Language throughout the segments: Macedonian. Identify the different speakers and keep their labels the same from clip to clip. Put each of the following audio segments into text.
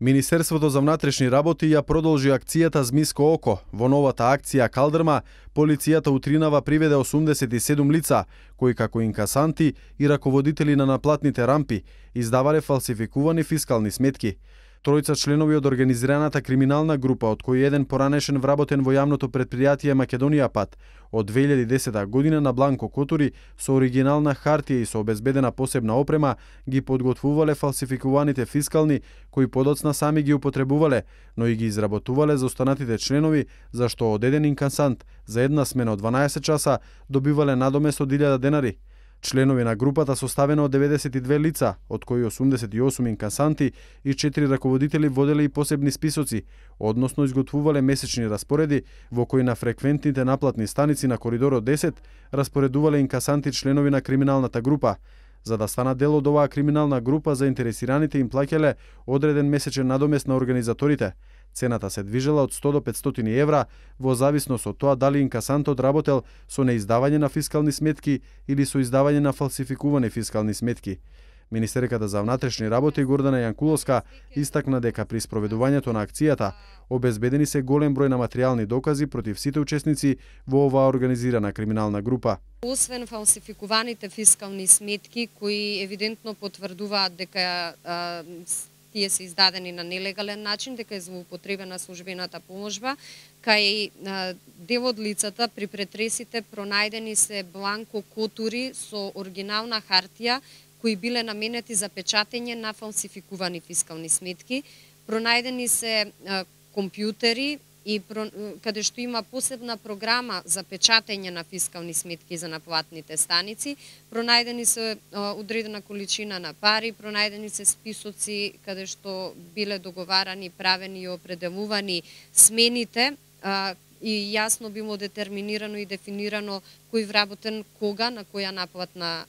Speaker 1: Министерството за внатрешни работи ја продолжи акцијата Змиско око. Во новата акција Калдрма, полицијата утринава приведе 87 лица, кои како инкасанти и раководители на наплатните рампи издавале фалсификувани фискални сметки. Тројца членови од организираната криминална група, од кои еден поранешен вработен во јавното претпријатие Македонија Пат, од 2010 година на бланко котури со оригинална хартија и со обезбедена посебна опрема, ги подготвувале фалсификуваните фискални, кои подоцна сами ги употребувале, но и ги изработувале за останатите членови, зашто од еден инкасант за една смена од 12 часа добивале надомест од 1000 денари. Членови на групата составена од 92 лица, од кои 88 инкасанти и 4 раководители воделе и посебни списоци, односно изготвувале месечни распореди во кои на фреквентните наплатни станици на коридорот 10 распоредувале инкасанти членови на криминалната група. За да станат дел од оваа криминална група, заинтересираните им плаќале одреден месечен надомест на организаторите. Цената се движела од 100 до 500 евра во зависност од тоа дали инкасантот работел со неиздавање на фискални сметки или со издавање на фалсификувани фискални сметки. Министерката за внатрешни работи Гордана Јанкуловска истакна дека при спроведувањето на акцијата обезбедени се голем број на материјални докази против сите учесници во оваа организирана криминална група.
Speaker 2: Освен фалсификуваните фискални сметки кои евидентно потврдуваат дека тие се издадени на нелегален начин, дека е злоупотребена службената поможба, кај дел од лицата при претресите пронајдени се бланко котури со оригинална хартија кои биле наменети за печатење на фалсификувани фискални сметки. Пронајдени се компјутери и каде што има посебна програма за печатење на фискални сметки за наплатните станици, пронајдени се одредена количина на пари, пронајдени се списоци каде што биле договарани, правени и определувани смените и јасно било детерминирано и дефинирано кој вработен кога на која наплатна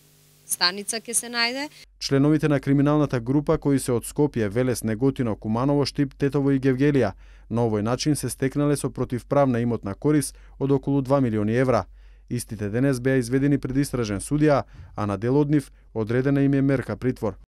Speaker 2: станица ќе се најде.
Speaker 1: Членовите на криминалната група кои се од Скопје, Велес, Неготино, Куманово, Штип, Тетово и Гевгелија, на овој начин се стекнале со противправна имотна корис од околу 2 милиони евра. Истите денес беа изведени пред истражен судија, а на дел од нив одредена им е мерка притвор.